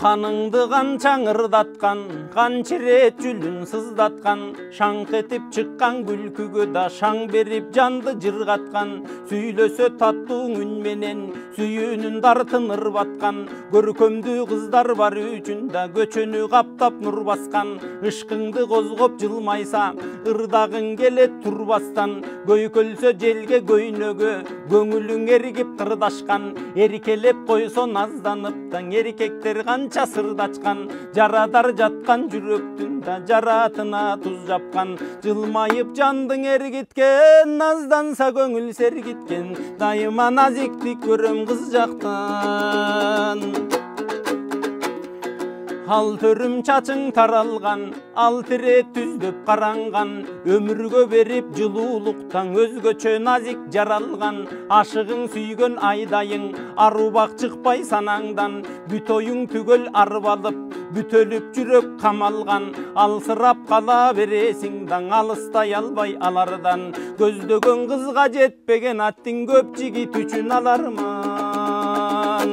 Kanыңды қанчаң ырдатқан, қанча рет жүлін сыздатқан, шаңқ етіп шыққан күлкіге да шаң беріп жанды жырғатқан, сөйлесе таттың үнменен сүйінін дартын ырбатқан, көркөмді қыздар бар үшін да көчөнү қаптап нұр басқан, ышқыңды қозғып жылмайса ырдағың келет тұрбастан, көйкөлсө желге көйнөгө көңілің эргип қырдашқан, еркелеп қойсо назданыптан еркектер қанша сырдачқан, жарадар жатқан жүрөктүн да жаратына туз жапқан, жылмайып жандың эргиткен, назданса көңіл сергиткен, дайыма назикти көрөм кыз жактан. Ал төрім чачың таралған, ал тірет түздіп қаранған, өмірге беріп жылулықтан өзгөчө назик жаралған, ашығың сүйген айдайың, арубақ шықпай санаңдан, бүт ойың түгел арбалып, бүтөліп жүрек қамалған, алсырап қала бересіңдан, алыстай албай алардан, көздөгөн қызға жетпеген аттың көп жигит үчүн аларман.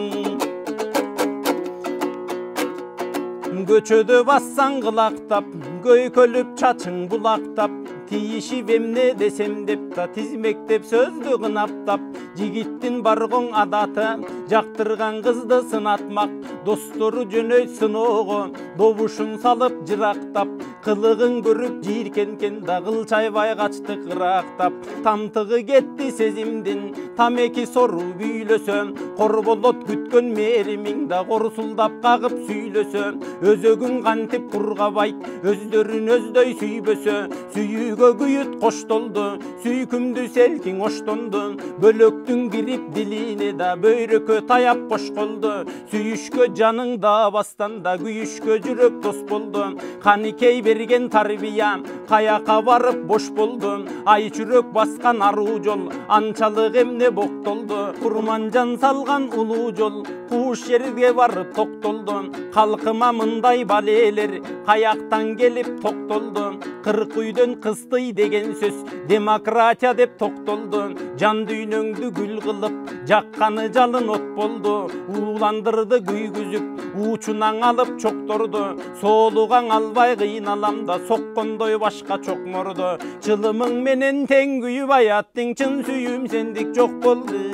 Көчөдө бассаң кылактап, көйкөлүп чачың булактап, тиишип эмне десем деп та тизмектеп сөздү кынаптап, жигиттин баргоң адаты жактырган кызды сынатмак, достору жөнөй сыноого добушун салып жырактап, кылыгын көрүп жийиркенкен да кылчайбай качты кырактап, тамтыгы кетти сезимдин тамеки сору бүйлөсө, кор болот күткөн мээримиң да корсулдап кагып сүйлөсө, өзөгүн кантип кургабайт, өздөрүн өздөй сүйбөсө, сүйүүгө күйүт коштолду, сүйкүмдү селкиң оштонду, бөлөктүн кирип дилине да бөйрөккө таяп кошколду, сүйүшкө жаның да бастанда, күйүшкө жүрөк дос болду, каникей берген тарбия каяка барып бош болду, ай жүрөк баскан аруу жол анчалык эмне боктолду, курманжан салган улуу жол кууш жерге барып токтолду, калкыма мындай балелер каяктан келип токтолду, кырк үйдөн кыстый деген сөз демократия деп токтолду, жан дүйнөңдү гүл кылып жакканы жалын от болду, ууландырды күйгүзүп уучунаң алып чокторду, соолугаң албай кыйналам да соккондой башка чокморду, чылымың менен тең күйүп аяттың чын сүйүүм сендик жок болду.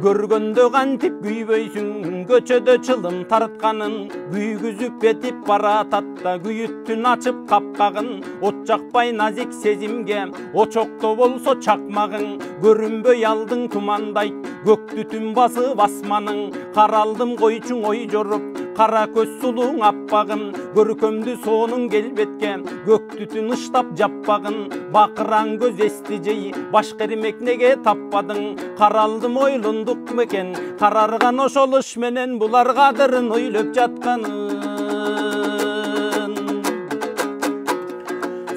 Көргөндө кантип күйбөйсүң, көчөдө чылым тартканын, күйгүзүп бетип баратат да күйүттүн ачып капкагын, от жакпай назик сезимге, очокто болсо чакмагың, көрүнбөй алдың тумандайт, көктү түн басып асманың, каралдым койчуң ой жоруп, кара көз сулуң аппагын, көркөмдү соонуң келбетке, көктү түн ыштап жаппагын, бакыраң көз эсти жей, башка эрмек неге таппадың, каралдым ойлондук мекен, карарган ошол ыш менен булар кадырын ойлоп жатканын.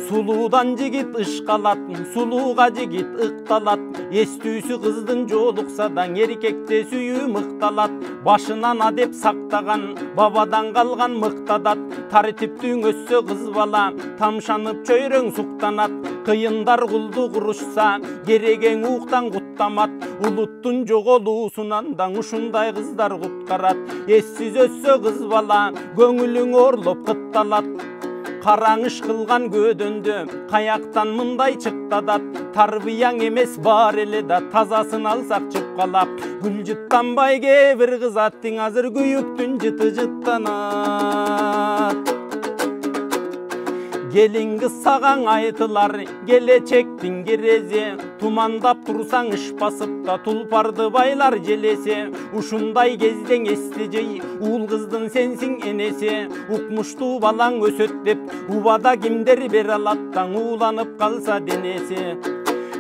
Сулуудан жигит ышкалат, сулууга жигит ыкталат, эстүүсү кыздын жолукса да эркекте сүйүү мыкталат, башынан адеп сактаган, бабадан калган мыктадат, тартиптүү өссө кыз бала, тамшанып чөйрөң суктанат, кыйындар кулду курушса, керегең уктан куттамат, улуттун жоголуусунан да ушундай кыздар куткарат, эссиз өссө кыз бала, көңүлүң орлоп кытталат, караңыш кылган көдөндө каяктан мындай чыктадат, тарбияң эмес бар эле да тазасын алсак чыпкалап, гүл жыттанбай кээ бир кыз аттың азыр күйүктүн жыты жыттанат. Келин кыз сагаң айтылар, келечектин керези, тумандап турсаң иш басып да тулпарды байлар желесе, ушундай кездең эсти жей, уул кыздын сенсиң энеси, укмуштуу балаң өсөт деп, убада кимдер бере алат таң ууланып калса денеси.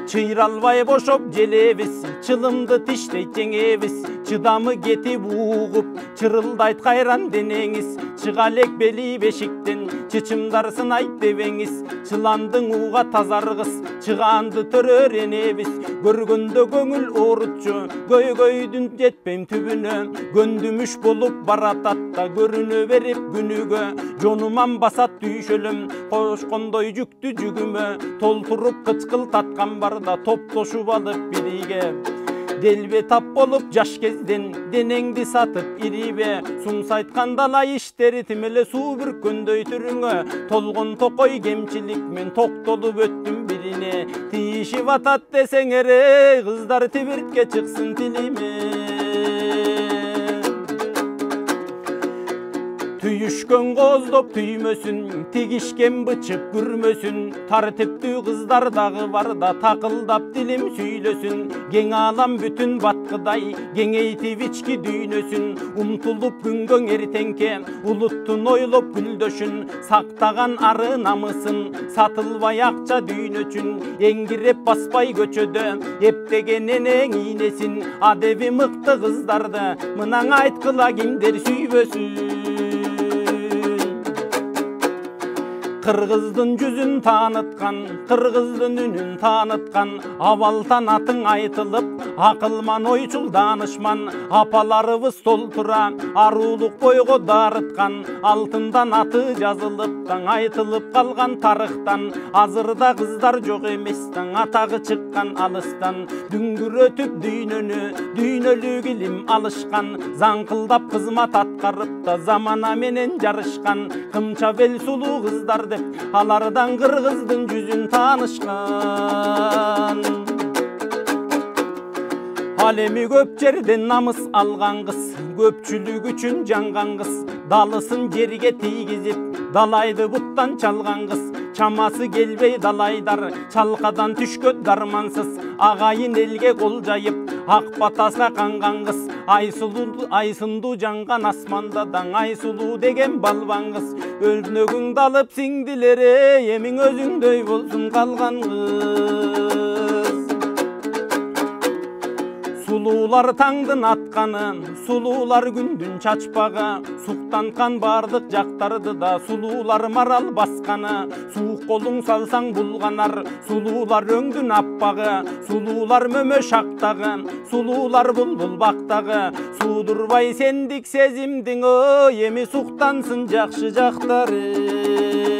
Чыйралбай бошоп желебиз, чылымды тиштейт жеңебиз, чыдамы кетип угуп, чырылдайт кайран денеңиз, чыга элек бели бешиктен, чычымдар сынайт дебеңиз, чыландың ууга тазаргыс, чыгаанды төрөр энебиз, көргөндө көңүл оорутчу, көйгөйдүн жетпейм түбүнө, көндүмүш болуп баратат да көрүнө берип күнүгө, жонуман басат түйшөлүм, кошкондой жүктү жүгүмө, толтуруп кычкыл таткан бар да топтошуп алып бириге. Делбе тап болуп жаш кезден денеңди сатып ирибе, сумсайткан дала иштери тимеле суу бүрккөндөй түрүңө, толгон токой кемчилик мен токтолуп өттүм бирине, тиишип атат десеңер эй кыздар тибиртке чыксын тилиме. Tüyüşkön qozdop tüymösün, tigişken bıçıp gürmösün, tartiptүү kızlar dağı var da takıldap dilim süylösün, gen alam bütün batkıday, gengeytip içki düynösün, umtulup güngön ertenke, uluttun oylop güldöşün, saktagan arı namısın, satılbay akça düynöçün, engirep basbay göçödö, eptegen eneng iğnesin, adevi mıktı kızdardı, mınaң aytkıla kimder süybösün. Kırgızdın yüzün tanıtkan, kırgızdın ünün tanıtkan, avaltan atın aytılıp, akılman oyçul danışman, apalarыбыз толтура, aruluk boygo darıtkan, altından atı жазылыптан, aytılıp kalgan tarıktan, azırda kızlar жоқ emestan, atağı çıkkan alıstan, düngürötüp düynönü, düynölük ilim alışkan, zankıldap kızmat atkarıp da zamana menen jarışkan, kımça bel sulu kızlar alardan kırgızdın yüzün tanışkan. Alemi köp жерден намыс алган кыз, көпчүлүк үчүн жанган кыз, далысын жерге тийгизип, далайды буттан чалган кыз, чамасы келбей далайдар, чалкадан түшкөт дармансыз, агайын элге кол жайып, ак батаска канган кыз, айсындуу жанган асманда да айсулуу деген балбан кыз, өрнөгүңдү алып сиңдилере, эмиң өзүңдөй болсун калган кыз. Sulular tаңдын атканы, сулуулар күндүн чачпагы, суктанткан бардык жактарды да сулуулар марал басканы, суук колуң салсаң булганар, сулуулар өңдүн аппагы, сулуулар мөмө шактагы, сулуулар булбул бактагы, суудурбай сендик сезимдиң, эми суктансын жакшы жактары.